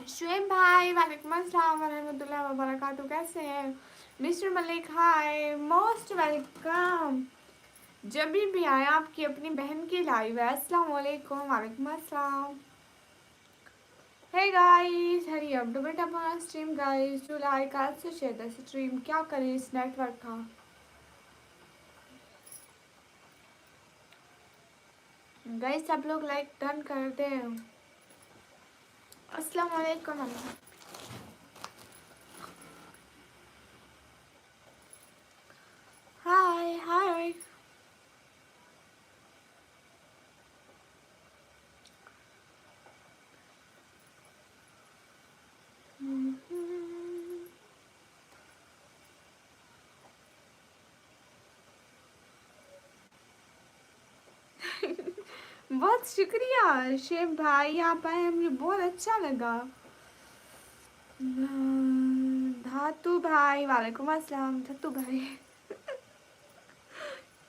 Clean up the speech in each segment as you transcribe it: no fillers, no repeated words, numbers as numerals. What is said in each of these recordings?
शुएब भाई वालेकुम अस्सलाम वरहमतुल्लाहि वबरकातुहू, कैसे हैं? मिस्टर मलिक हाय, मोस्ट वेलकम। जब भी आए आपकी अपनी बहन की लाइव है। अस्सलाम वालेकुम, वालेकुम अस्सलाम। Hey guys, hurry up do bet अपना stream guys, to like also share the stream. क्या करें इस नेटवर्क का गाइस, सब लोग लाइक डन करते हैं। अस्सलाम वालेकुम। हाय हाय। बहुत शुक्रिया शेफ भाई, आप आए, मुझे बहुत अच्छा लगा। धातु भाई वालेकुम अस्सलाम। धातु भाई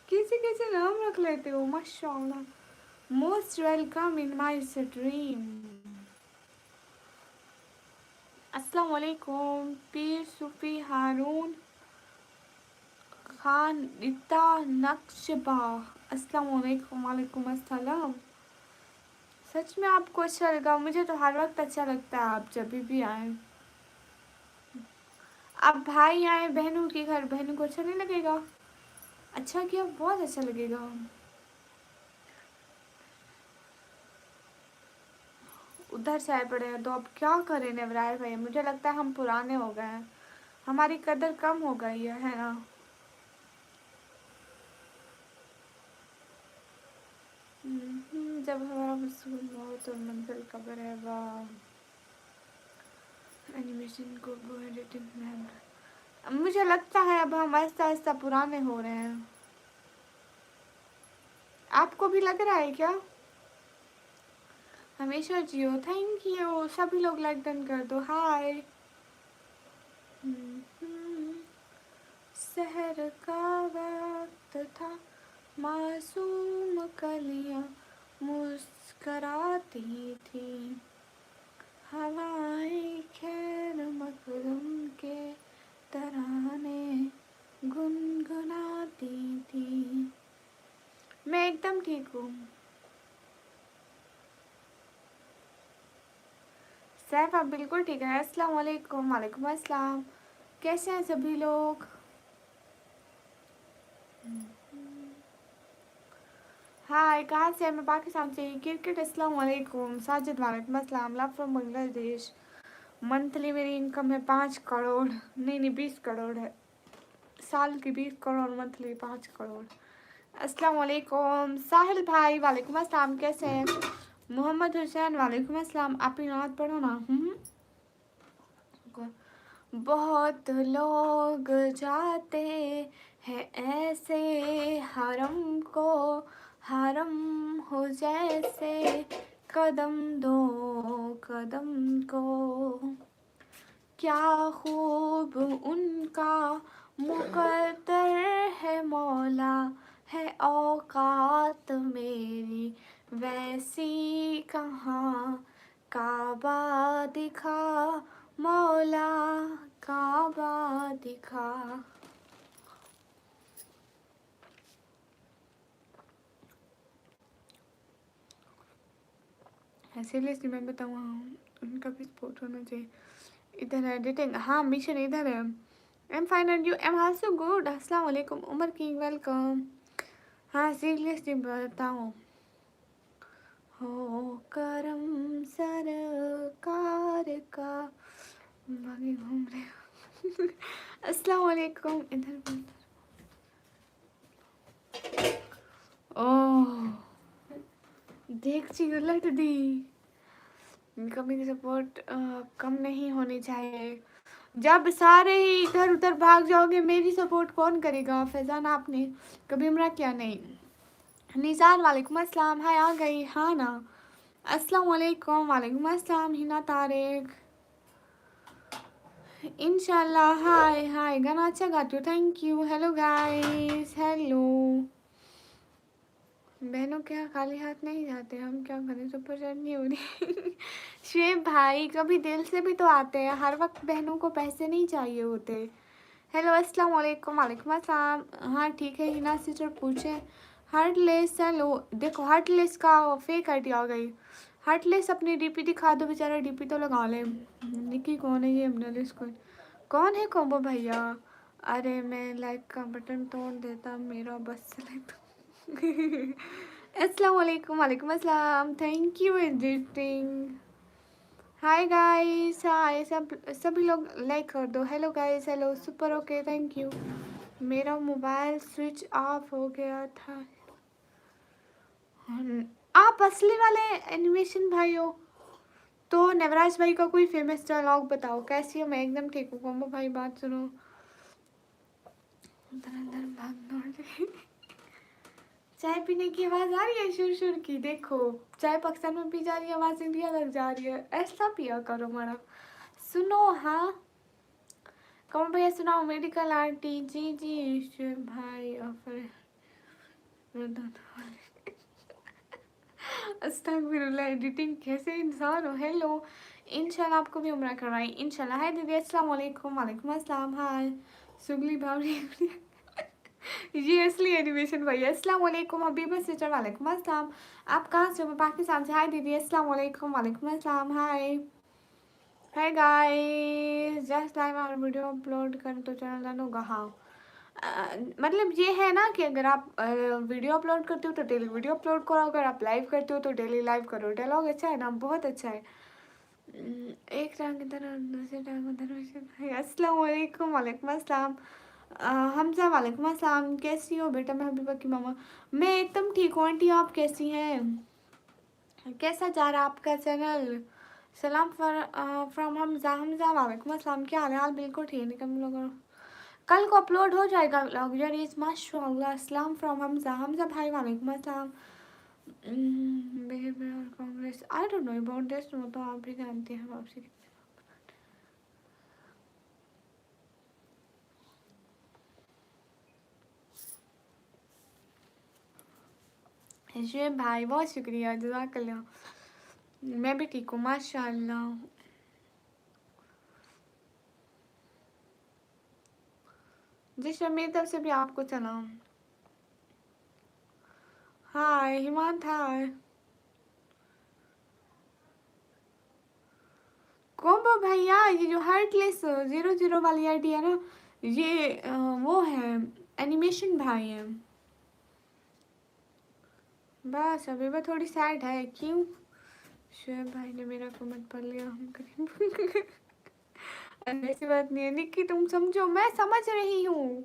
कैसे कैसे नाम रख लेते हो, माशाल्लाह। Most welcome in my stream. अस्सलाम वालेकुम पीर सूफी हारून खान इता नक्शबा। अस्सलाम वालेकुम। वालेकुम अस्सलाम। सच में आपको अच्छा लगा? मुझे तो हर वक्त अच्छा लगता है, आप जब भी आए। अब भाई आए बहनों के घर, बहनों को अच्छा नहीं लगेगा? अच्छा किया, बहुत अच्छा लगेगा। उधर से आए पड़े हैं तो अब क्या करें नेवराय भाई, मुझे लगता है हम पुराने हो गए हैं, हमारी कदर कम हो गई है ना? जब हमारा वसूल हो तो मंजिल कब्र है। वाह, एनिमेशन को वो एडिटिंग में मुझे लगता है अब हम आहिस्ता आहिस्ता पुराने हो रहे हैं। आपको भी लग रहा है क्या? हमेशा जियो। Thank you. सभी लोग लाइक डन कर दो। हाय। शहर का वक्त था, मासूम कलियां मुस्कराती थी, हवाएं खैर मकदम के तराने गुनगुनाती थी। मैं एकदम ठीक हूँ। सैफ आप बिल्कुल ठीक है। अस्सलाम वालेकुम। वालेकुम अस्सलाम। कैसे हैं सभी लोग? हाय, कहाँ से है? मैं पाकिस्तान से। क्रिकेट। अस्सलाम वालेकुम। साजिद वालेकुम अस्सलाम। Love from Bangladesh. मंथली मेरी इनकम है 5 करोड़, नहीं 20 करोड़ है। साल की 20 करोड़, मंथली 5 करोड़। अस्सलाम वालेकुम। साहिल भाई वालेकुम अस्सलाम, कैसे हैं? मोहम्मद हुसैन वालेकुम अस्सलाम। आप ही नात पढ़ो ना। बहुत लोग जाते हैं ऐसे हरम को, हरम हो जैसे कदम दो कदम को, क्या खूब उनका मुकद्दर है मौला, है औकात मेरी वैसी कहाँ, काबा दिखा मौला, काबा दिखा। सीरियसली मैं बताऊँ, उनका भी सपोर्ट होना चाहिए। इधर है एडिटिंग, हाँ मिशन इधर है। Am fine and you? Am also good. अस्सलाम वालेकुम उमर किंग, वेलकम। हाँ सीरियसली बताऊँ, हो करम सरकार का, बाकी घूम रहे हो। अस्सलाम वालेकुम। इधर ओह, देख उलट दी। इनकमिंग सपोर्ट कम नहीं होनी चाहिए। जब सारे ही इधर उधर भाग जाओगे, मेरी सपोर्ट कौन करेगा? फैजान आपने कभी हमरा क्या नहीं। निज़ार वालेकुम अस्सलाम। हाय आ गई, हाँ ना? अस्सलाम वालेकुम। वालेकुम अस्सलाम हिना तारिक। इंशाल्लाह। हाय हाय, गाना अच्छा गाती हो, thank you. Hello guys, hello. बहनों के यहाँ खाली हाथ नहीं जाते, हम क्या करें, सुपर चैट नहीं हो रही। शेब भाई कभी दिल से भी तो आते हैं, हर वक्त बहनों को पैसे नहीं चाहिए होते। हेलो अस्सलाम वालेकुम। वालेकुम अस्सलाम। हाँ ठीक है, हिना सिस्टर पूछे हार्टलेस है लो, देखो हार्टलेस का फेक आईडी आ गई। हार्टलेस अपनी डीपी दिखा दो, बेचारा डीपी तो लगा ले। निकी कौन है ये, अपना लिस्ट कौन है कोम्बो भैया। अरे मैं लाइक का बटन तोड़ देता, मेरा बस सेलेक्ट। अस्सलाम वालेकुम। वालेकुम अस्सलाम, thank you editing. Hi guys, hi सभी लोग लाइक कर दो। Hello guys, hello super, okay thank you. मेरा मोबाइल स्विच ऑफ हो गया था। आप असली वाले एनिमेशन भाई हो तो नवराज भाई का कोई फेमस डायलॉग बताओ। कैसी हो? मैं एकदम ठीक हूँ। कोम्बो भाई बात सुनो। अंदर भाग दौड़। चाय पीने की आवाज आ रही है शुर शुर की, देखो चाय पाकिस्तान में पी जा रही है, आवाज इंडिया तक जा रही है। ऐसा पिया करो मारा। सुनो हाँ, कौन भैया सुनाओ। मेडिकल आंटी जी जी भाई ऑफर। अस्तगफिरुल्लाह, एडिटिंग कैसे इंसान हो। हेलो, इंशाल्लाह आपको भी उम्र करवाई इंशाल्लाह। हाय दीदी अस्सलाम वालेकुम। वालेकुम अस्सलाम। हाय सुगली भाभी। ये असली एनिमेशन भाई। अस्सलाम वालेकुम हबीबा सिस्टर। वालेकुम अस्सलाम। आप कहाँ से हो? मैं पाकिस्तान से। हाय दीदी अस्सलाम वालेकुम। वालेकुम अस्सलाम। हाय हाय गाइस, जस्ट लाइव और वीडियो अपलोड कर तो चैनल रन होगा। हाँ मतलब ये है ना कि अगर आप वीडियो अपलोड करते हो तो डेली वीडियो अपलोड करो, अगर आप लाइव करते हो तो डेली लाइव करो। डायलॉग अच्छा है ना, बहुत अच्छा है। एक टांग इधर और दूसरी टांग उधर। अस्सलाम वालेकुम। वालेकुम अस्सलाम। हमजा वालेकुम अस्सलाम। कैसी हो बेटा? मैं हबीबा की मामा। मैं एकदम ठीक हूँ आंटी, आप कैसी हैं? कैसा जा रहा आपका चैनल? सलाम फ्रॉम हमजा। हमजा वालेकुम अस्सलाम। क्या हाल है? हाल बिल्कुल ठीक है। हम लोग कल को अपलोड हो जाएगा व्लॉग। यार इस माशाल्लाह। अस्सलाम फ्रॉम हमजा। हमजा भाई वालेकुम अस्सलाम। बिहेवियर और Congress I don't know about this, तो आप भी जानते हैं। आपसे शुएब भाई बहुत शुक्रिया, जज़ाकल्लाह। मैं भी ठीक हूँ माशाल्लाह। जिस मेरी तरफ से भी आपको सलाम। हाय हिमांत। हाय कोम्बो भैया, ये जो हार्टलेस 00 वाली आईडी है ना, ये वो है एनिमेशन भाई है। बस अभी मैं थोड़ी सैड है। क्यों? शुएब भाई ने मेरा कमेंट पढ़ लिया, हम करें। ऐसी बात नहीं है निक्की, तुम समझो, मैं समझ रही हूँ।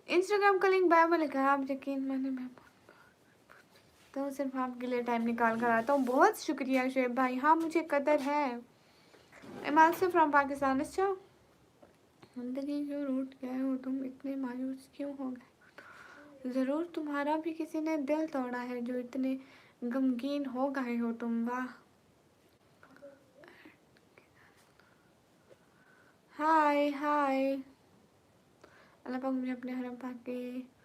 इंस्टाग्राम का लिंक बायो में लिखा है, आप यकीन माने मैं तो सिर्फ आपके लिए टाइम निकाल कर आता हूँ। बहुत शुक्रिया शुएब भाई। हाँ मुझे कदर है। I'm also from Pakistan. अच्छा जिंदगी क्यों रूठ गए हो तुम, इतने मायूस क्यों हो गए? ज़रूर तुम्हारा भी किसी ने दिल तोड़ा है जो इतने गमगीन हो गए हो तुम। वाह। हाय हाय। अल्लाह पाक मुझे अपने हरम पाक के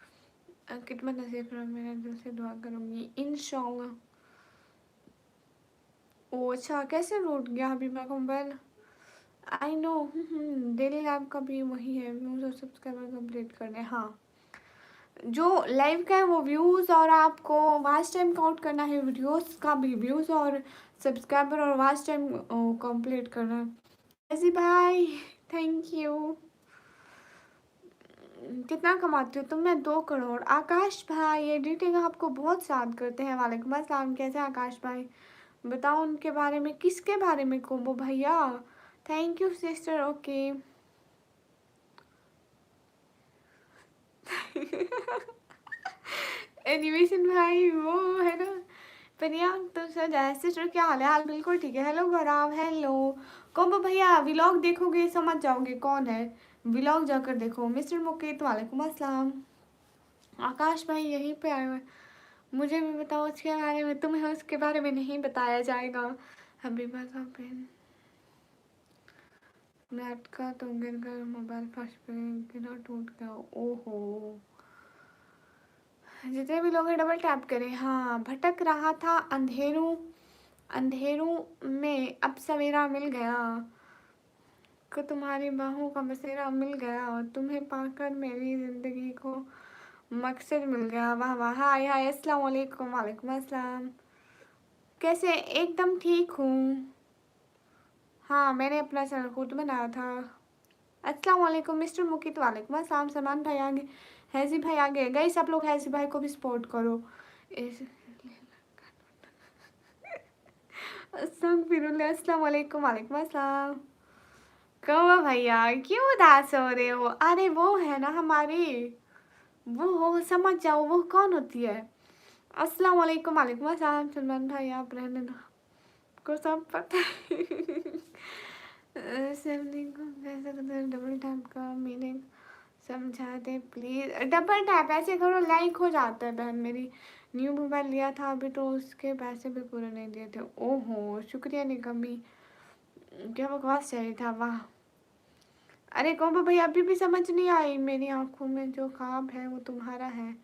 खिदमत नसीब फरमाए, मेरे दिल से दुआ करूँगी इंशाल्लाह। ओ अच्छा, कैसे रूठ गया अभी मेरा mobile? I know. Daily live का भी वही है, व्यूज़ और सब्सक्राइबर कंप्लीट करने। हाँ जो लाइव का है वो व्यूज़, और आपको वॉच टाइम काउंट करना है। वीडियोस का भी व्यूज़ और सब्सक्राइबर और वॉच टाइम कंप्लीट करना है। ऐसी भाई थैंक यू। कितना कमाते हो तुम? मैं 2 करोड़। आकाश भाई एडिटिंग आपको बहुत याद करते हैं। वालेकुम अस्सलाम। कैसे आकाश भाई? बताओ उनके बारे में। किसके बारे में कोम्बो भैया? Thank you sister, okay. Animation भाई वो है ना। प्रिया तुम सर सिस्टर, क्या हाल है? हाल बिल्कुल ठीक है। हेलो गौरव। हेलो कोम्बो भैया, व्लॉग देखोगे समझ जाओगे कौन है। व्लॉग जाकर देखो। मिस्टर मुकेत वालेकुम अस्सलाम। आकाश भाई यहीं पे आए हुए। मुझे भी बताओ उसके बारे में, तुम्हें उसके बारे में नहीं बताया जाएगा। हबीबा का पेन नेट का तो गिर गया, मोबाइल फर्स्ट पे गिरा टूट गया। ओहो जितने भी लोग हैं डबल टैप करें। हाँ, भटक रहा था अंधेरों अंधेरों में, अब सवेरा मिल गया, को तुम्हारी बाहों का बसेरा मिल गया, और तुम्हें पाकर मेरी ज़िंदगी को मकसद मिल गया। वाह वाह। हाय हाय, अस्सलाम वालेकुम। वालेकुम अस्सलाम। कैसे? एकदम ठीक हूँ। हाँ, मैंने अपना चैनल खुद बनाया था। अस्सलाम वालेकुम मिस्टर मुकित। वालेकुम अस्सलाम। सलमान भाई आगे, हैजी भाई आगे। गाइस आप लोग हैजी भाई को भी सपोर्ट करो। अस्सलाम वालेकुम। वालेकुम अस्सलाम। कहो भैया, क्यों उदास हो रहे हो? अरे वो है ना हमारी, वो हो, समझ जाओ वो कौन होती है। अस्सलाम वालेकुम। वालेकुम अस्सलाम। सलमान भाई आप रहने दो, को सब पता है। को कैसे डबल टैप का मीनिंग समझा दे प्लीज। डबल टैप ऐसे करो, लाइक हो जाता है। बहन मेरी न्यू मोबाइल लिया था अभी, तो उसके पैसे भी पूरे नहीं दिए थे। ओहो, शुक्रिया निकम्मी, क्या बकवास चाहिए था। वाह। अरे कौन भाई, अभी भी समझ नहीं आई। मेरी आंखों में जो ख्वाब है वो तुम्हारा है,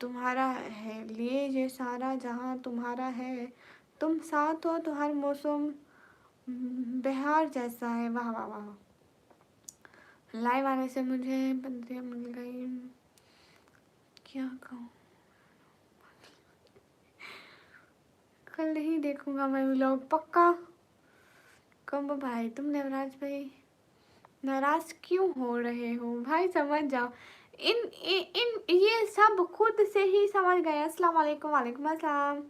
तुम्हारा है, लिए ये सारा जहां तुम्हारा है, तुम साथ हो तो हर मौसम बिहार जैसा है। वाह वाह वाह। लाइव आने से मुझे बंदियाँ मिल गई, क्या कहूँ। कल नहीं देखूंगा मैं व्लॉग पक्का। कब भाई? तुम नवराज भाई नाराज क्यों हो रहे हो भाई? समझ जाओ, इन ये सब खुद से ही समझ गए। अस्सलाम वालेकुम। वालेकुम अस्सलाम।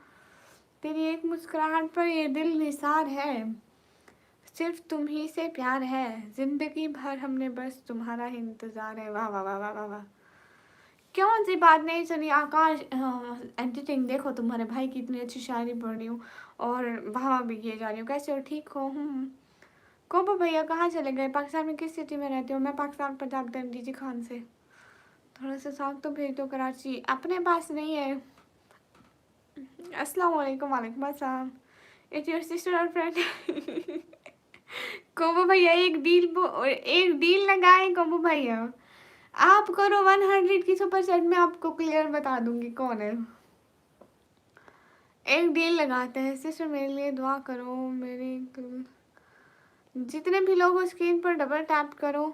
तेरी एक मुस्कुराहट पर ये दिल निसार है, सिर्फ तुम ही से प्यार है, जिंदगी भर हमने बस तुम्हारा ही इंतजार है। वाह वाह वाह वाह वाह वाह। क्यों सी बात नहीं सुनी आकाश? एडिटिंग देखो, तुम्हारे भाई की इतनी अच्छी शायरी पढ़ रही हूँ और वाह भी किए जा रही हूँ। कैसे हो? ठीक हो? कोपो भैया कहाँ चले गए? पाकिस्तान में किस सिटी में रहते हो? मैं पाकिस्तान पंजाब डीजी खान से। थोड़ा सा साग तो भेज दो, कराची अपने पास नहीं है। अस्सलाम वालेकुम। वालेकुम अस्सलाम। इट्स योर सिस्टर और फ्रेंड। कोबो भैया एक डील लगाए। कोबो भैया आप करो 100 की सुपर सेट में आपको क्लियर बता दूंगी कौन है। एक डील लगाते हैं। सिस्टर मेरे लिए दुआ करो। मेरी जितने भी लोग हो स्क्रीन पर डबल टैप करो।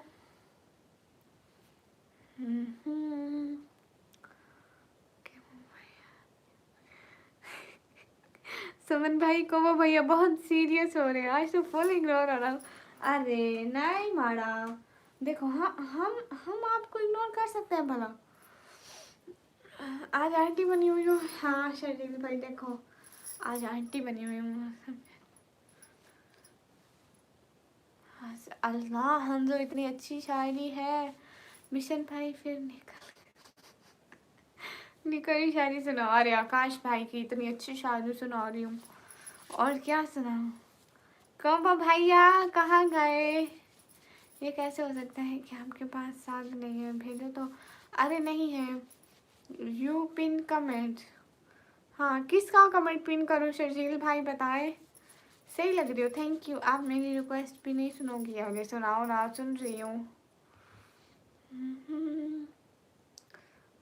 सुमन भाई को वो भैया बहुत सीरियस हो रहे हैं आज, तो फुल इग्नोर हो रहा हूँ। अरे नहीं मारा, देखो हम आपको इग्नोर कर सकते हैं भला? आज आंटी बनी हुई हूँ। हाँ शर्जील भाई देखो, आज आंटी बनी हुई हूँ। अल्लाह हमजो, इतनी अच्छी शायरी है। मिशन भाई फिर निकली शायरी सुना। अरे आकाश भाई की इतनी अच्छी शायरी सुना रही हूँ, और क्या सुनाऊँ। कब भैया कहाँ गए? ये कैसे हो सकता है कि आपके पास साग नहीं है? भेजो तो। अरे नहीं है। You pin comment. हाँ, किसका कमेंट पिन करूँ शर्जील भाई बताए? सही लग रही हो, थैंक यू। आप मेरी रिक्वेस्ट भी नहीं सुनोगी? आगे सुनाओ ना, सुन रही हूँ।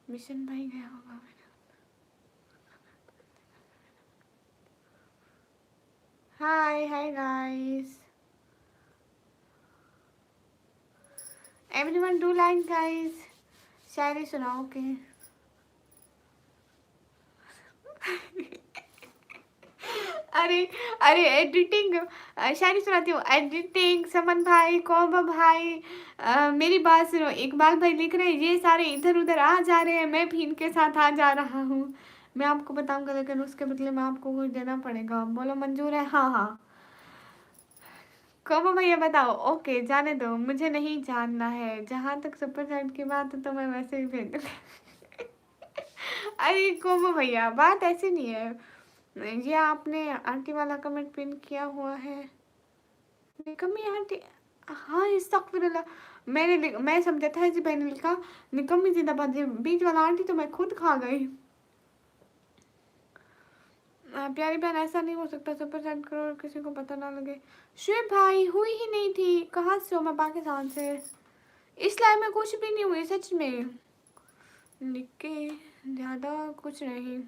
मिशन भाई गया होगा। Hi hi guys, everyone do like guys. शायरी सुनाओ के। अरे अरे एडिटिंग, शायरी सुनाती हूँ। एडिटिंग समन भाई, कौबा भाई, मेरी बात सुनो। इकबाल भाई लिख रहे हैं ये सारे इधर उधर आ जा रहे हैं, मैं भी इनके साथ आ जा रहा हूँ। मैं आपको बताऊंगा, लेकिन उसके बदले में आपको कुछ देना पड़ेगा। बोलो मंजूर है? हाँ हाँ। कौबा भैया बताओ। ओके जाने दो, मुझे नहीं जानना है। जहाँ तक सुपर चैट की बात है तो मैं वैसे ही भेज दूँगी। अरे कौबा भैया बात ऐसी नहीं है। ये आपने आंटी वाला कमेंट पिन किया हुआ है। निकम्मी आंटी, हाँ इस्तग़फिरुल्लाह। मैं समझा था जी, मैंने लिखा निकम्मी जिंदाबाद। बीच वाला आंटी तो मैं खुद खा गई। प्यारी बहन ऐसा नहीं हो सकता, सुपर चैट करो और किसी को पता ना लगे। शुएब भाई हुई ही नहीं थी। कहाँ से हो? मैं पाकिस्तान से। इस लाइव में कुछ भी नहीं हुई सच में। निके ज़्यादा कुछ नहीं।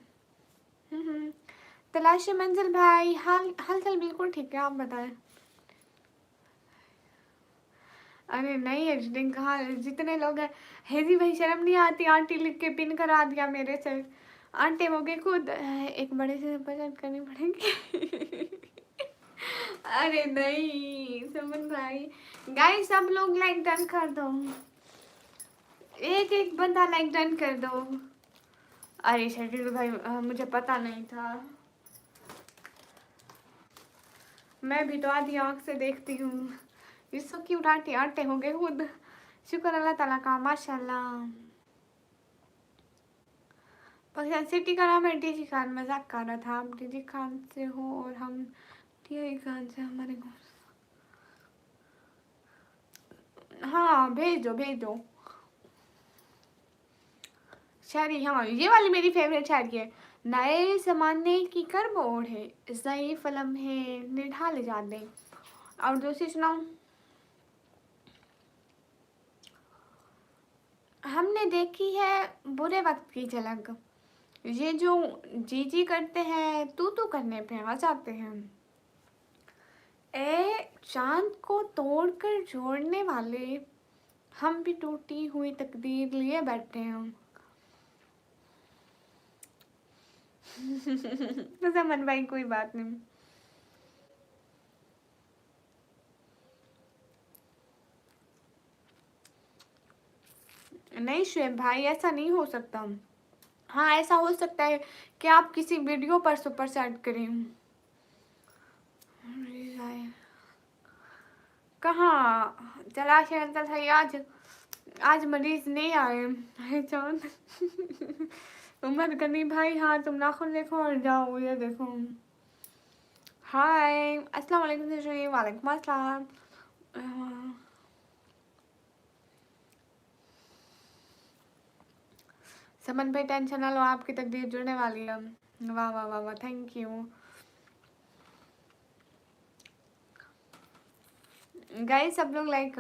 तलाशी मंजिल भाई, हाल चाल बिल्कुल ठीक है, आप बताएं। अरे नहीं एडिटिंग कहाँ, जितने लोग हैं। हेजी भाई शर्म नहीं आती, आंटी लिख के पिन करा दिया मेरे से। आंटी हो गए खुद, एक बड़े से बचत करनी पड़ेगी। अरे नहीं सुमन भाई, गाइस सब लोग लाइक डन कर दो, एक एक बंदा लाइक डन कर दो। अरे शेड्यूल भाई मुझे पता नहीं था, मैं भी तो आधी आँख से देखती हूँ। इसको क्यों डांटे, आटे हो गए खुद। शुक्र अल्लाह ताला का, माशाल्लाह। पाकिस्तान सिटी का नाम है डीजी खान, मजाक कर रहा था। आप डीजी खान से हो और हम टी खान से, हमारे को। हाँ भेज दो भेज दो। शायरी, हाँ ये वाली मेरी फेवरेट शायरी है। नए जमाने की कर बोड़ है, ज़ईफ़ लम्हे निढाल जाने। और दूसरी सुनाऊं। हमने देखी है बुरे वक्त की झलक, ये जो जी जी करते हैं तू करने पे आ जाते हैं। ए चांद को तोड़कर जोड़ने वाले, हम भी टूटी हुई तकदीर लिए बैठे हैं। समन भाई कोई बात नहीं। नहीं शुएब भाई ऐसा नहीं हो सकता। हाँ ऐसा हो सकता है कि आप किसी वीडियो पर सुपर चैट करें। कहाँ चला अंकल भाई, आज मरीज नहीं आए। पहचान। उमर गनी भाई, हाँ तुम नाखून देखो और जाओ ये देखो। हाय अस्सलाम वालेकुम, वालेकुम अस्सलाम। समन भाई टेंशन ना लो, आपकी तकदीर जुड़ने वाली है। वाह वाह वाह वाह, थैंक यू गाइस, सब लोग लाइक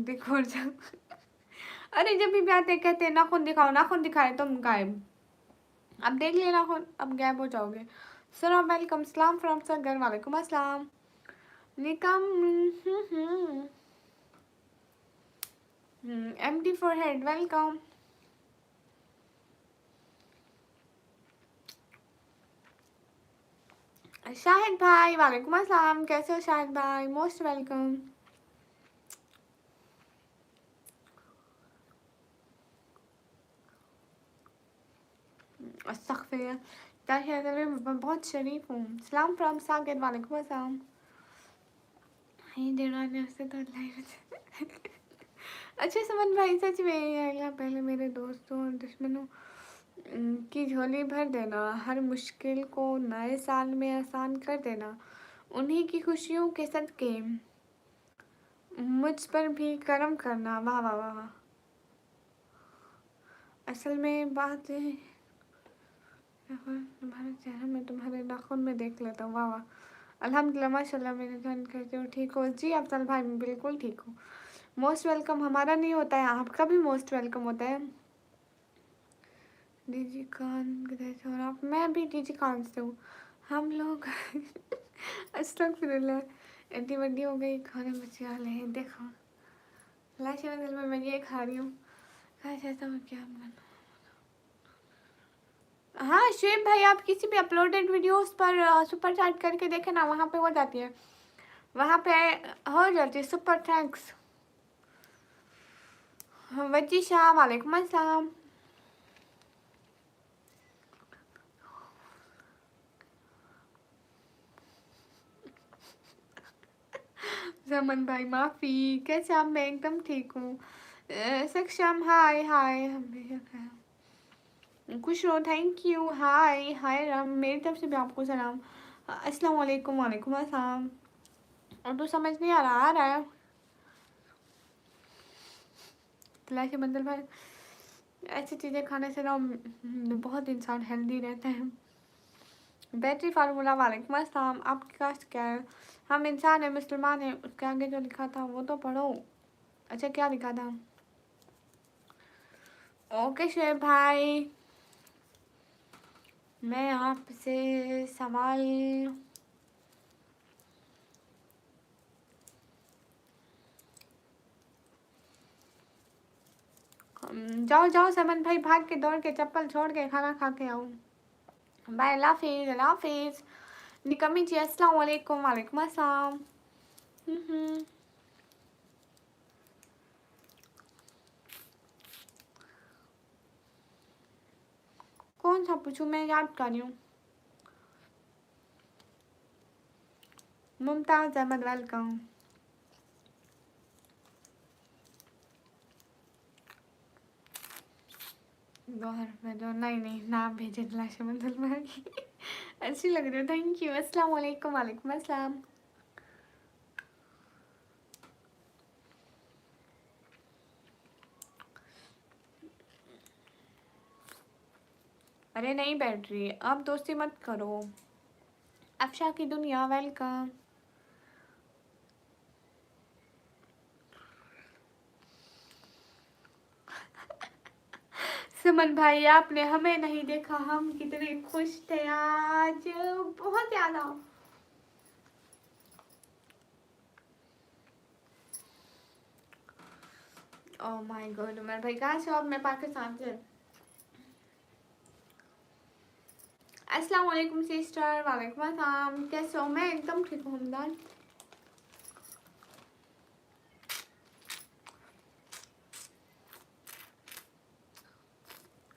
देखो और जाओ। अरे जब भी आते कहते हैं नाखून दिखाओ, नाखून दिखाए तुम गायब। अब देख लेना, अब गायब हो जाओगे। सलाम वेलकम, सलाम फ्रॉम सगर, वालेकुम अस्सलाम। Nikam MD for head, welcome. Shahid भाई वालेकुम अस्सलाम, कैसे हो शाहिद भाई, मोस्ट वेलकम। अस्तगफिरुल्लाह, मैं बहुत शरीफ हूँ। सलाम फ्रॉम सागर, वालेकुम अस्सलाम। से तो अच्छा समन भाई सच में अल्लाह पहले मेरे दोस्तों और दुश्मनों की झोली भर देना, हर मुश्किल को नए साल में आसान कर देना, उन्हीं की खुशियों के सदके मुझ पर भी करम करना। वाह वाह वाह वाह। असल में बात है, तुम्हारे चेहरे में तुम्हारे नाखून में देख लेता हूँ। वाह वाह, अल्हम्दुलिल्लाह माशाल्लाह, मेरे जान करते हो ठीक हो जी। अफजल भाई मैं बिल्कुल ठीक हूँ। मोस्ट वेलकम हमारा नहीं होता है, आपका भी मोस्ट वेलकम होता है। डीजी खान से, और आप, मैं भी डीजी खान से हूँ। हम लोग अस्तगफिरुल्लाह, इतनी बड़ी हो गई, खाने बचा ले देखो। लाश में मैं ये खा रही हूँ, ऐसा मैं क्या बनाना। हाँ शुएब भाई, आप किसी भी अपलोडेड वीडियोस पर सुपर चैट करके देखे ना, वहाँ पे हो जाती है, वहाँ पे हो जाती है सुपर थैंक्स। वजी शाह वालेकुम अस्सलाम। जमन भाई माफ़ी, कैसे आप, मैं एकदम ठीक हूँ। सक्षम हाय हाय, हम भी खुश रहो, थैंक यू। हाय हाय राम, मेरी तरफ से भी आपको सलाम। अस्सलाम वालेकुम, वालेकुम अस्सलाम। और तो समझ नहीं आ रहा है तलाशी बंदर भाई, ऐसी चीज़ें खाने से ना बहुत इंसान हेल्दी रहता है। बैटरी फार्मूला वालेकुम अस्सलाम, आपकी कास्ट क्या है? हम इंसान है, मुसलमान है, उसके आगे जो लिखा था वो तो पढ़ो। अच्छा क्या लिखा था? ओके शेर भाई, मैं आपसे सवाल जाओ जाओ समन भाई, भाग के दौड़ के चप्पल छोड़ के खाना खा के आओ। बाय, अल्लाह हाफिज, अल्लाह हाफिज। निकम्मी जी अस्सलाम वालेकुम। वालेकुम अस्सलाम। कौन सा पूछूं, मैं याद कर रही हूँ। मुमताज अहमद, वेलकम। नहीं नहीं, नाम भेजे तलाश भाई। अच्छी लग रही हो, थैंक यू। अस्सलाम वालेकुम। वालेकुम अस्सलाम। अरे नहीं बैठ रही, अब दोस्ती मत करो। अफशा की दुनिया, वेलकम। सुमन भाई, आपने हमें नहीं देखा, हम कितने खुश थे आज, बहुत ज्यादा। ओह माय गॉड, उमर भाई कहाँ से हो आप? मैं पाकिस्तान से। अस्सलाम वालेकुम सिस्टर। वालेकुम अस्सलाम, कैसे हो? मैं एकदम ठीक हूँ हमदान।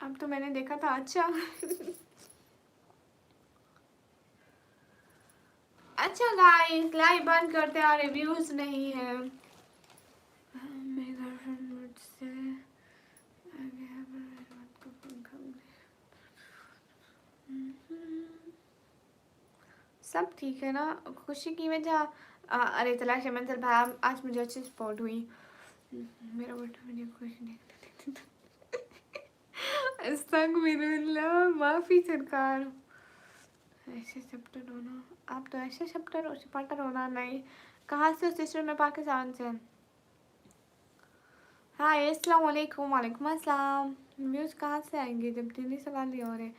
अब तो मैंने देखा था, अच्छा। अच्छा गाइस, लाइव बंद करते हैं, रिव्यूज नहीं है। मेरी गर्लफ्रेंड मुझसे आगे है, पर मेरी बात को पंखा में। सब ठीक है ना? खुशी की वजह अरे तलाश मंजिल भाई, आज मुझे अच्छी स्पॉट हुई। मेरा बेटा मुझे खुश नहीं। अस्तगफिरुल्लाह, माफी सरकार। ऐसे चैप्टर होना, आप तो ऐसे चैप्टर और चपाटर होना नहीं। कहाँ से हो सिस्टर? मैं पाकिस्तान से। हाय, अस्सलाम वालेकुम। वालेकुम अस्सलाम। व्यूज़ कहाँ से आएंगे जब दीनी सवाल ही हो रहे?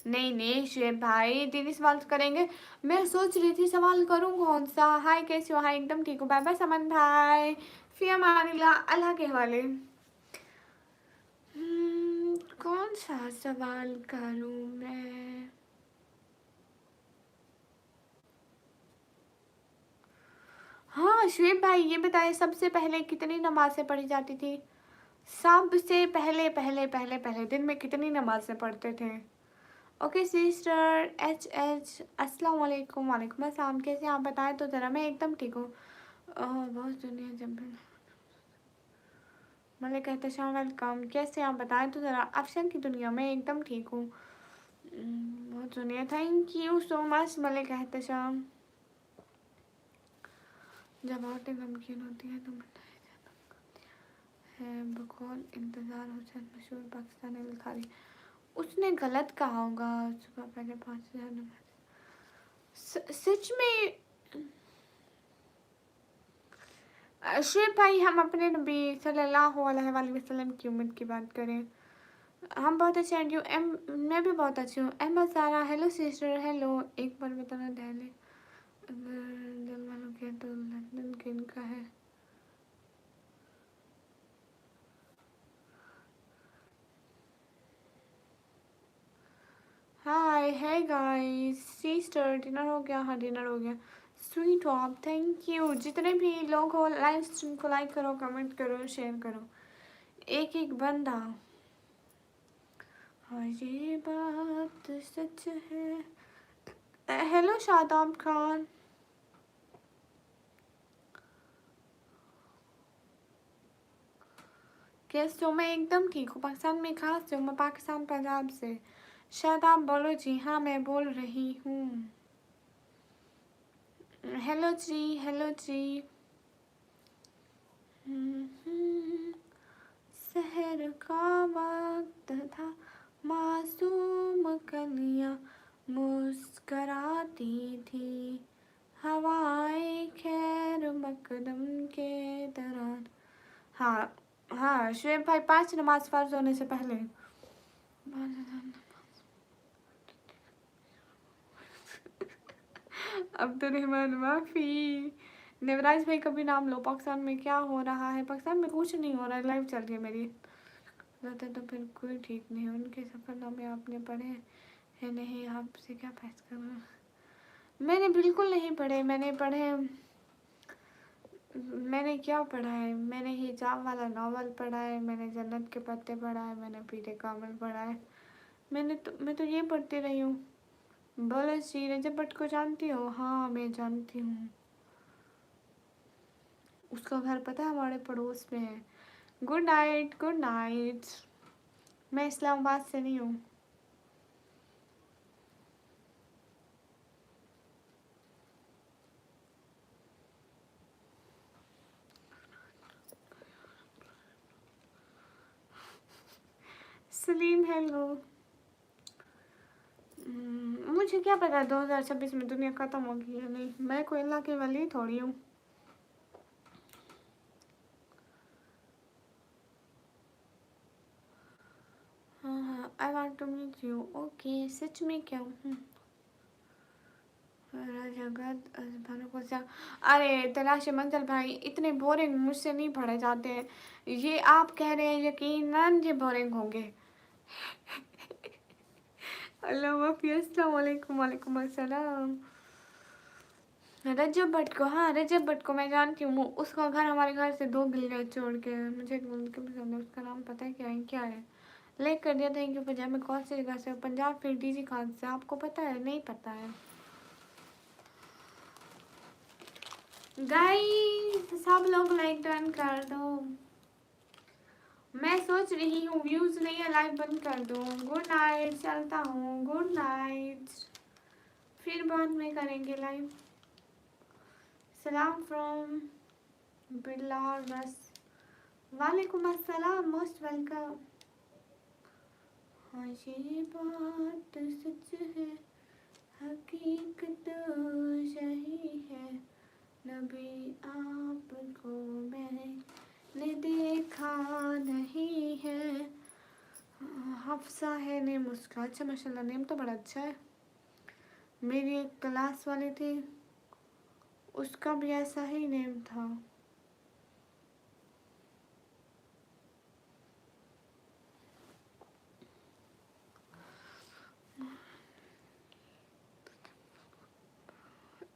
नहीं नहीं शुएब भाई, दीनी सवाल करेंगे। मैं सोच रही थी सवाल करूँ कौन सा। हाय, कैसे हो? हाय, एकदम ठीक हूँ। बाय बाय समन भाई, फी अमानिल्लाह, अल्लाह के हवाले। कौन सा सवाल करूँ मैं? हाँ शुएब भाई, ये बताइए सबसे पहले कितनी नमाज़ें पढ़ी जाती थी? सबसे पहले पहले पहले पहले दिन में कितनी नमाज़ें पढ़ते थे? ओके सिस्टर एच अस्सलाम वालेकुम। वालेकुम अस्सलाम, कैसे आप बताएं तो ज़रा? मैं एकदम ठीक हूँ। बहुत दुनिया जब भी मलिक एहतशाम, वेलकम। कैसे आप बताएं तो ज़रा? अफशन की दुनिया में एकदम ठीक हूँ। बहुत दुनिया, thank you so much Malik Ehtesham. जब औरतें गमगीन होती हैं तो बताया जाता है बकौल इंतज़ार हुसैन, मशहूर पाकिस्तानी लिखारी। उसने गलत कहा होगा। सुबह पहले 5,000 नमाज। सच में शुएब भाई, हम अपने नबी सल्लल्लाहु अलैहि वसल्लम की उम्मत की बात करें, हम बहुत अच्छे हैं। मैं भी बहुत अच्छी हूँ। अहमद सारा, हेलो सिस्टर, हेलो। एक बार बताना दिल्ली अगर दिल वालों के तो लंदन किन का है? हाय है गाइस, सिस्टर डिनर हो गया? हाँ डिनर हो गया। स्वीट हो आप, थैंक यू। जितने भी लोग हो लाइव स्ट्रीम को लाइक करो, कमेंट करो, शेयर करो। एक एक बंदा। हाँ ये बात सच है। हेलो शादाब खान, कैसे हो? मैं एकदम ठीक हूँ। पाकिस्तान में कहाँ से हो? मैं पाकिस्तान पंजाब से। शादाब बोलो जी। हाँ मैं बोल रही हूँ। हेलो जी, हेलो जी। शहर का वक्त था, मासूम कलियां मुस्कराती थी, हवाएं खैर मकदम के दौरान। हाँ हाँ शुएब भाई, 5 नमाज फर्ज होने से पहले। अब्दुल रहमान माफी। नवराज भाई का भी नाम लो। पाकिस्तान में क्या हो रहा है? पाकिस्तान में कुछ नहीं हो रहा है, लाइव चल रही है मेरी। रहते तो बिल्कुल ठीक नहीं। उनके सफरनामे आपने पढ़े है? नहीं, आपसे क्या बहस करना। मैंने बिल्कुल नहीं पढ़े। मैंने क्या पढ़ा है? मैंने हिजाब वाला नॉवल पढ़ा है, मैंने जन्नत के पत्ते पढ़ा है, मैंने पीरे कामिल पढ़ा है। मैं तो ये पढ़ती रही हूँ। बोलो जी, रजब भट्ट को जानती हो? हाँ मैं जानती हूँ। उसका घर पता है हमारे पड़ोस में है। Good night, good night. मैं इस्लामाबाद से नहीं हूँ। सलीम हेलो। मुझे क्या पता 2026 में दुनिया खत्म होगी या नहीं। मैं कोई अल्लाह की वली थोड़ी हूँ। हाँ हाँ, I want to meet you. Okay, सच में क्या हूँ? जगत भानु को क्या? अरे तलाश मंजिल भाई, इतने बोरिंग मुझसे नहीं पढ़े जाते हैं। ये आप कह रहे हैं, यकीनन ये बोरिंग होंगे। अल्लाह माफी। अस्सलाम वालेकुम। वालेकुम अस्सलाम। रजब भट्ट को, हाँ रजब भट्ट को मैं जानती हूँ। उसका घर हमारे घर से 2 गलियाँ छोड़ के है। मुझे एक मुल्क पसंद है, उसका नाम पता है क्या है? लाइक कर दिया। Thank you. पंजाब में कौन सी जगह से हो? पंजाब फिर डीजी खान से। आपको पता है? नहीं पता है गाइस। सब लोग लाइक डन कर दो। मैं सोच रही हूँ व्यूज नहीं है, लाइव बंद कर दो। गुड नाइट, चलता हूँ। गुड नाइट, फिर बाद में करेंगे लाइव। सलाम फ्रॉम बिलाल बस। वालेकुम अस्सलाम, मोस्ट वेलकम। हाँ ये बात सच है, हकीकत सही है। नबी आपको मैंने देखा नहीं है। हफ्सा है नेम उसका। अच्छा माशाल्लाह, नेम तो बड़ा अच्छा है। मेरी एक क्लास वाली थी, उसका भी ऐसा ही नेम था।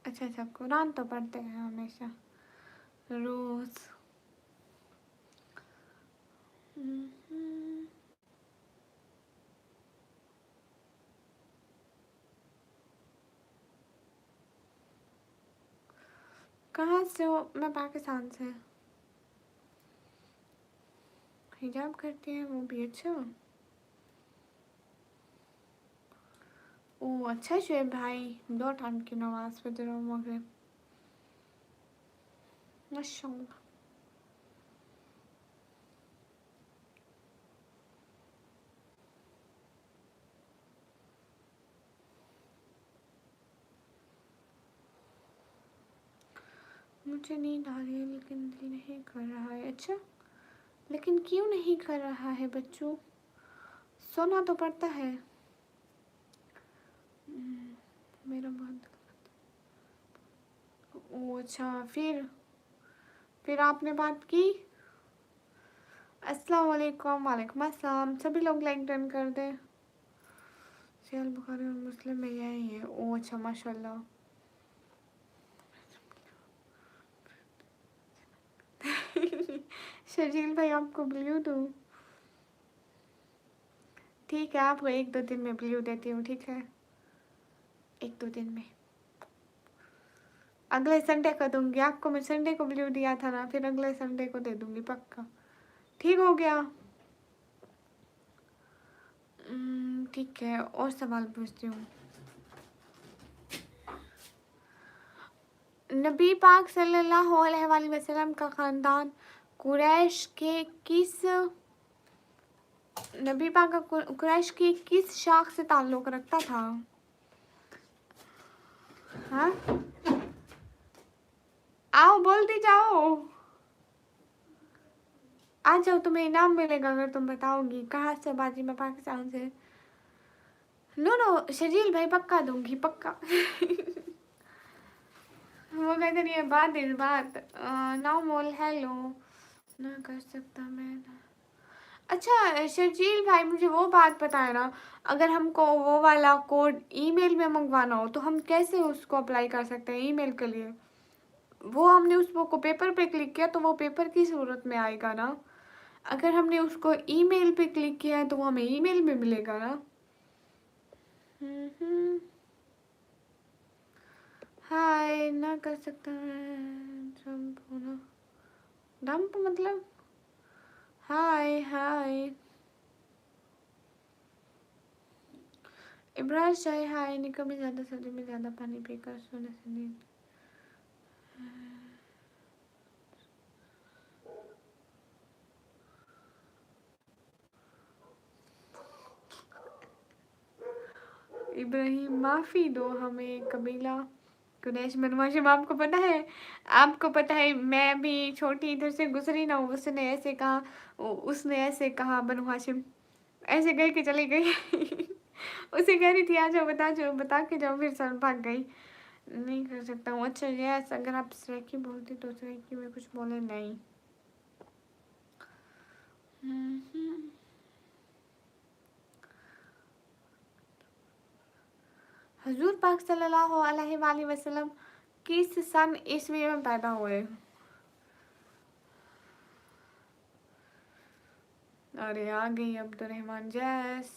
अच्छा अच्छा, कुरान तो पढ़ते हैं हमेशा, रोज़। कहाँ से हो? मैं पाकिस्तान से। हिजाब करती हैं वो भी? अच्छा। ओ अच्छा शुएब भाई, 2 टाइम की नमाज फजर और मगरिब, माशाल्लाह। मुझे नींद आ रही है लेकिन दिल नहीं कर रहा है। अच्छा, लेकिन क्यों नहीं कर रहा है बच्चों? सोना तो पड़ता है। मेरा बहुत। ओ अच्छा, फिर आपने बात की? अस्सलाम वालेकुम। वालेकुम अस्सलाम। सभी लोग लाइक डन कर दें। सहीह बुखारी और मुस्लिम में यही है। ओ अच्छा माशाल्लाह। शर्जील भाई आपको ब्लू दूँ? ठीक है, आपको 1-2 दिन में ब्लू देती हूँ, ठीक है? 1-2 दिन में। अगले संडे को दूंगी आपको। मैं संडे को ब्लू दिया था ना, फिर अगले संडे को दे दूंगी पक्का। ठीक हो गया? ठीक है, और सवाल पूछती हूँ। नबी पाक सल्लल्लाहु अलैहि वसल्लम का ख़ानदान कुरैश के किस नबी पाक का कुरैश की किस शाख से ताल्लुक़ रखता था? हाँ, आओ बोलती जाओ। आ जाओ, तुम्हें इनाम मिलेगा अगर तुम बताओगी। कहाँ से बाजी? मैं पाकिस्तान से। नो नो शजील भाई, पक्का दूंगी पक्का। वो कहते नहीं है बात इस बात। नाउ मोल हेलो ना कर सकता मैं ना। अच्छा शर्जील भाई, मुझे वो बात पता है ना, अगर हमको वो वाला कोड ईमेल में मंगवाना हो तो हम कैसे उसको अप्लाई कर सकते हैं ईमेल के लिए? वो हमने उसको को पेपर पे क्लिक किया तो वो पेपर की सूरत में आएगा ना। अगर हमने उसको ईमेल पे क्लिक किया है तो वो हमें ईमेल में मिलेगा ना। हम्म। हाय ना कर सकता मैं डंप होना। डंप मतलब हाय हाय। इब्राज शाह हाय ने कभी ज़्यादा सर्दी में ज़्यादा पानी पीकर सोने से नींद। इब्राहिम माफ़ी दो हमें कबीला कुरैश बनु हाशिम। आपको पता है, आपको पता है मैं भी छोटी इधर से गुजरी ना, उसने ऐसे कहा, उसने ऐसे कहा बनु हाशिम, ऐसे कह के चली गई। उसे कह रही थी आ जाओ बता जाओ बता के जाओ, फिर सर भाग गई। नहीं कर सकता हूँ। अच्छा यस, अगर आप सरेकी बोलती तो सरेकी में कुछ बोले नहीं। हजूर पाक सल्लल्लाहु अलैहि वसल्लम किस सन ईस्वी में पैदा हुए? अरे आ गई अब्दुलरहमान जैस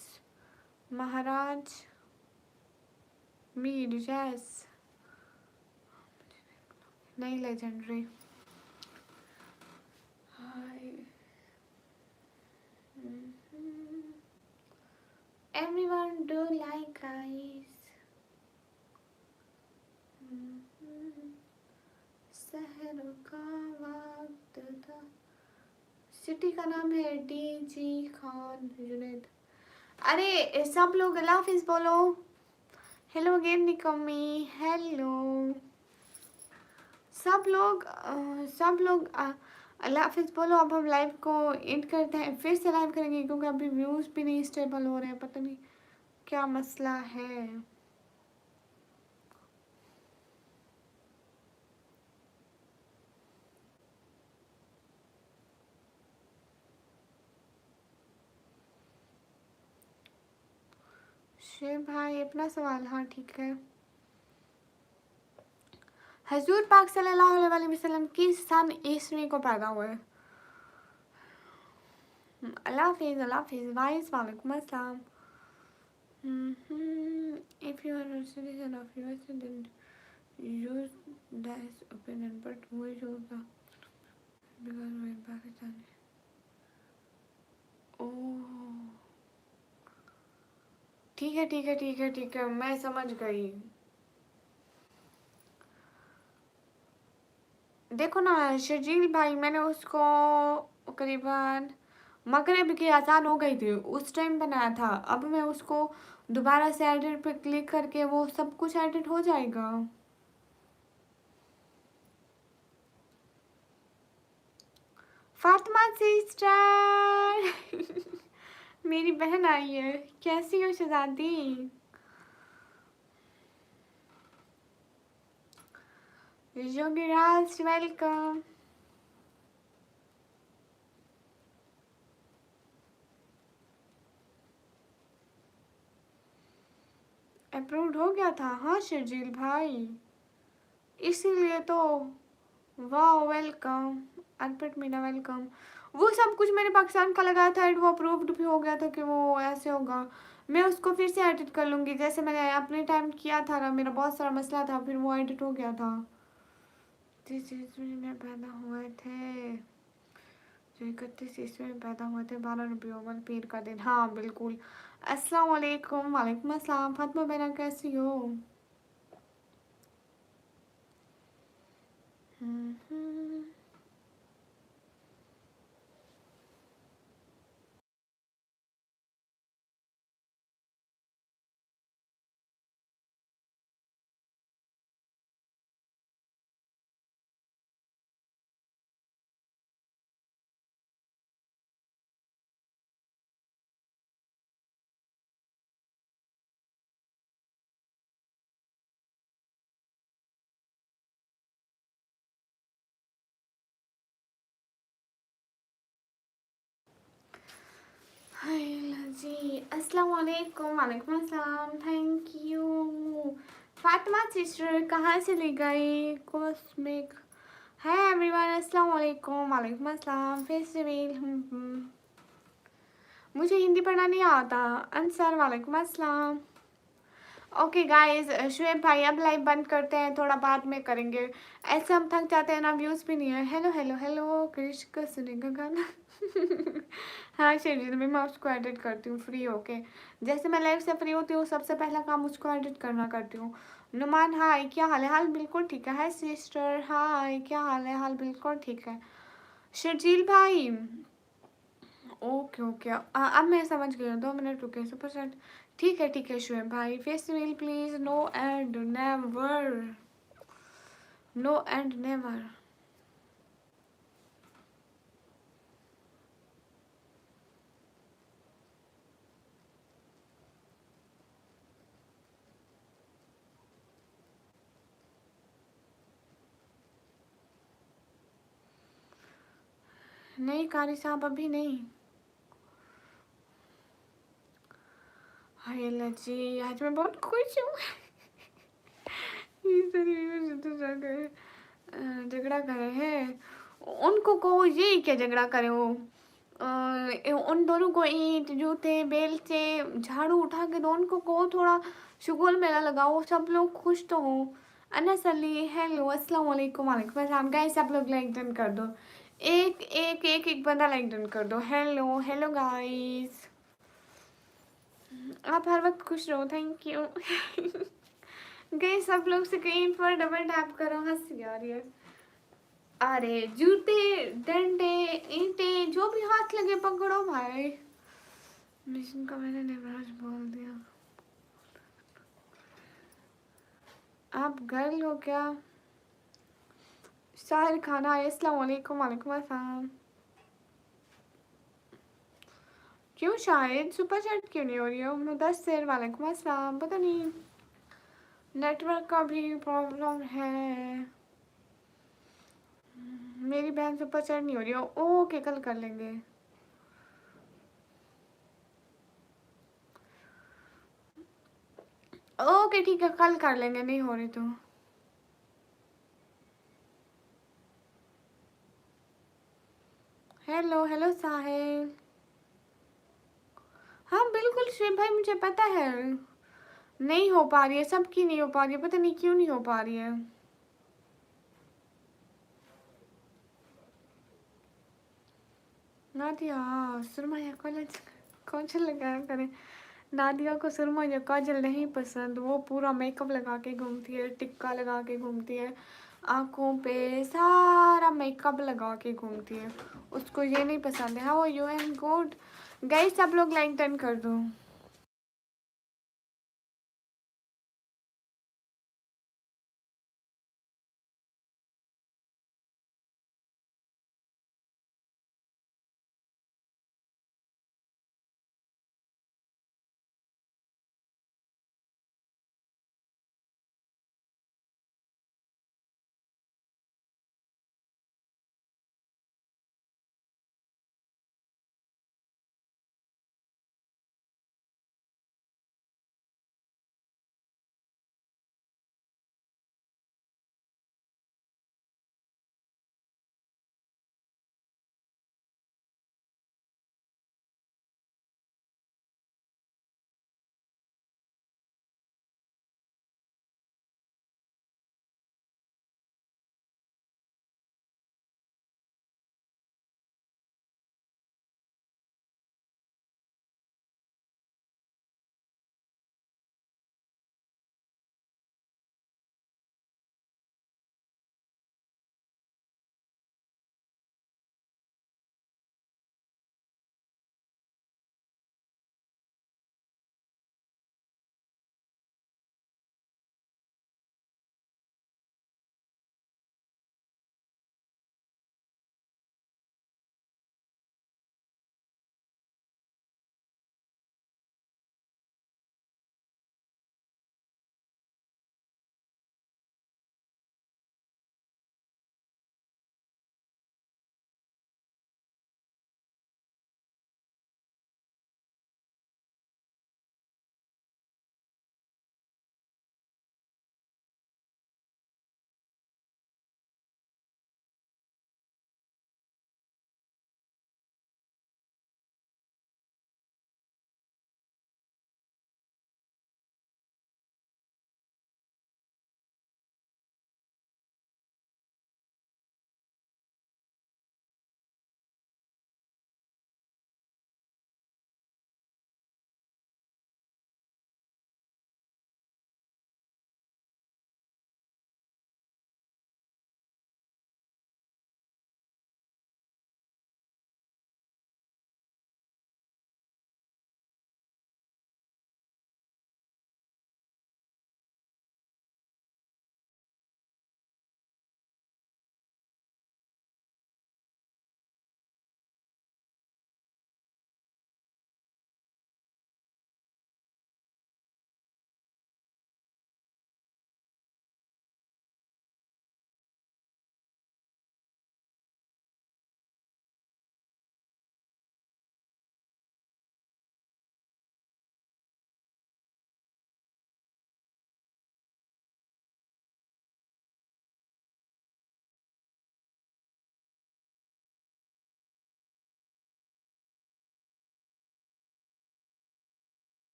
महाराज मीर जैस। नहीं legendary. Hi. Everyone do like guys. शहर का वक्त था। सिटी का नाम है डीजी खान जुनैद। अरे सब लोग अल्लाह हाफिज बोलो। हेलो अगेन निकम्मी, हेलो। सब लोग अल्लाह हाफिज बोलो। अब हम लाइव को एंड करते हैं, फिर से लाइव करेंगे क्योंकि अभी व्यूज़ भी नहीं स्टेबल हो रहे हैं, पता नहीं क्या मसला है। शेर भाई अपना सवाल, हाँ ठीक है। हजूर पाक सल्लल्लाहु अलैहि वसल्लम किस सन ईस्वी को पैदा हुए? अल्लाह हाफिज, अल्लाह हाफिज वाइस, वालेकुम अस्सलाम। If you are a citizen of US, then use this opinion, but we use the because we are Pakistani. ओह ठीक है ठीक है ठीक है ठीक है, मैं समझ गई। देखो ना शर्जील भाई, मैंने उसको करीबन मगरिब की अजान हो गई थी उस टाइम बनाया था। अब मैं उसको दोबारा से एडिट पे क्लिक करके वो सब कुछ एडिट हो जाएगा। फातिमा सिस्टर मेरी बहन आई है। कैसी हो शहजादी? योगीराज वेलकम। अप्रूव्ड हो गया था हाँ शर्जील भाई, इसीलिए तो। वाह वेलकम। अर्पित मीना वेलकम। वो सब कुछ मैंने पाकिस्तान का लगाया था एंड वो अप्रूव्ड भी हो गया था कि वो ऐसे होगा। मैं उसको फिर से एडिट कर लूँगी जैसे मैंने अपने टाइम किया था ना, मेरा बहुत सारा मसला था, फिर वो एडिट हो गया था। जिस ईस्वी में पैदा हुए थे, जो 31 ईस्वी में पैदा हुए थे, 12 रबीउल पीर का दिन, हाँ बिल्कुल। अस्सलाम वालेकुम। वालेकुम अस्सलाम। फातिमा बहना कैसी हो? हाय जी, अस्सलाम वालेकुम। वालेकुम अस्सलाम। Thank you. फातिमा सिस्टर कहाँ चली गई? कॉस्मिक। हाय एवरीवन, अस्सलाम वालेकुम। वालेकुम अस्सलाम। फिर से मेल। मुझे हिंदी पढ़ना नहीं आता। अंसर वालेकुम अस्सलाम। ओके गाइस, शुएब भाई अब लाइव बंद करते हैं, थोड़ा बाद में करेंगे। ऐसे हम थक जाते हैं ना, व्यूज़ भी नहीं है। हेलो हेलो हेलो, कृष का सुनेगा गाना। हाँ शेरजी, मैं उसको एडिट करती हूँ फ्री होके। जैसे मैं लाइव से फ्री होती हूँ, सबसे पहला काम उसको एडिट करना करती हूँ। नुमान हाय, क्या हाल है? हाल बिल्कुल ठीक है। हाय सिस्टर, हाय, क्या हाल है? हाल बिल्कुल ठीक है। शर्जील भाई, ओके ओके, अब मैं समझ गई हूँ। 2 मिनट रुके, सुपर सेट। ठीक है शुएब भाई। Festival please, no and never, no and never. नहीं कारी साहब, अभी नहीं। हाय अल्लाह जी, आज मैं बहुत खुश हूँ। ये सारी व्यूअर्स तो झगड़ा करे हैं। उनको को ये क्या झगड़ा करे वो? उन दोनों को ईंट जूते बेल से झाड़ू उठा के दो, उनको को थोड़ा शुगुल मेला लगाओ, सब लोग खुश तो हो। अनस अली हेलो, अस्सलाम वालेकुम। वालेकुम अस्सलाम। गाइस आप लोग लाइक डन कर दो। एक बंदा लाइक डन कर दो। हेलो हेलो गाइस, आप हर वक्त खुश रहो। Thank you. गए सब लोग से कहीं पर डबल टैप करो, हंसी आ रही है। अरे जूते डंडे ईंटे जो भी हाथ लगे पकड़ो भाई। मिशन का मैंने नेवराज बोल दिया। आप गर्ल हो क्या? साहिर खाना, अस्सलाम वालेकुम। वालेकुम अस्सलाम। क्यों शायद सुपर चैट क्यों नहीं हो रही हो? मुदस्सिर वालेकुम अस्सलाम। पता नहीं नेटवर्क का भी प्रॉब्लम है। मेरी बहन सुपर चैट नहीं हो रही हो। ओके कल कर लेंगे। ओके ठीक है, कल कर लेंगे, नहीं हो रही तो। हेलो हेलो साहिल। हाँ बिल्कुल श्रेय भाई, मुझे पता है नहीं हो पा रही है, सबकी नहीं हो पा रही है, पता नहीं क्यों नहीं हो पा रही है। नादिया सुरमा या कॉलेज कौन सा लगाया करें? नादिया को सुरमा या काजल नहीं पसंद, वो पूरा मेकअप लगा के घूमती है, टिक्का लगा के घूमती है, आँखों पे सारा मेकअप लगा के घूमती है, उसको ये नहीं पसंद है। How you am good. Guys सब लोग लाइक डन कर दो।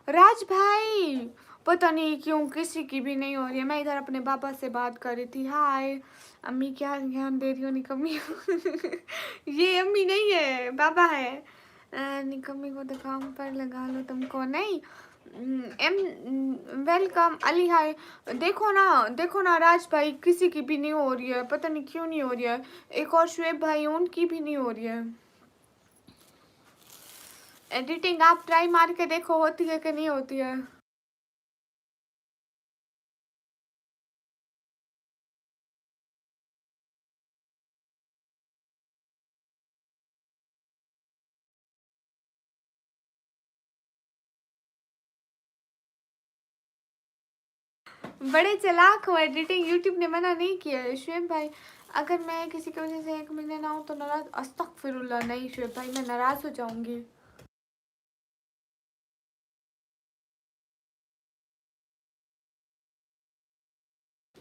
राज भाई, पता नहीं क्यों किसी की भी नहीं हो रही है। मैं इधर अपने पापा से बात कर रही थी। हाय अम्मी, क्या ध्यान दे रही हो निकम्मी? ये अम्मी नहीं है, पापा है। निकम्मी को तो काम पर लगा लो, तुमको नहीं। M welcome Ali. हाय, देखो ना राज भाई, किसी की भी नहीं हो रही है, पता नहीं क्यों नहीं हो रही है। एक और शुएब भाई, उनकी भी नहीं हो रही है। एडिटिंग आप ट्राई मार के देखो, होती है कि नहीं होती है। बड़े चालाक हो, एडिटिंग यूट्यूब ने मना नहीं किया है। शुएब भाई, अगर मैं किसी की वजह से 1 महीने ना हूँ तो नाराज, अस्तगफिरुल्लाह, नहीं शुएब भाई, मैं नाराज हो जाऊंगी।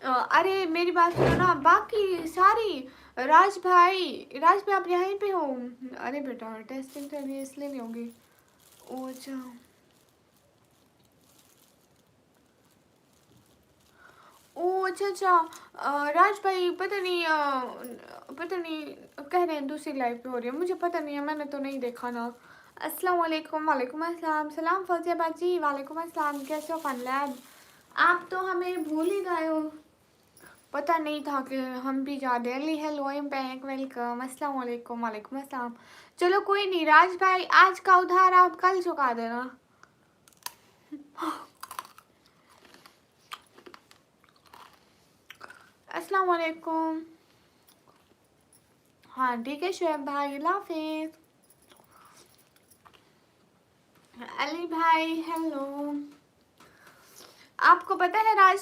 अरे मेरी बात सुनो ना, बाकी सारी। राज भाई आप यहीं पे हो? अरे बेटा, टेस्टिंग तो अभी इसलिए नहीं होगी। ओ अच्छा। ओ अच्छा अच्छा। राज भाई पता नहीं कह रहे हैं दूसरी लाइव पे हो रही है, मुझे पता नहीं है, मैंने तो नहीं देखा ना। अस्सलाम वालेकुम। वालेकुम अस्सलाम। सलाम फौजिया बाजी, वालेकुम अस्सलाम। कैसे हो फनलैब? आप तो हमें भूल ही गए हो। पता नहीं था कि हम भी जा रहे हैं। Hello, I am back, welcome. अस्सलाम वालेकुम। वालेकुम अस्सलाम। चलो कोई नहीं, राज भाई आज का उधार आप कल चुका देना। अस्सलाम वालेकुम। हाँ ठीक है शुएब भाई, अल्लाह हाफिज़। अली भाई हेलो। आपको पता है राज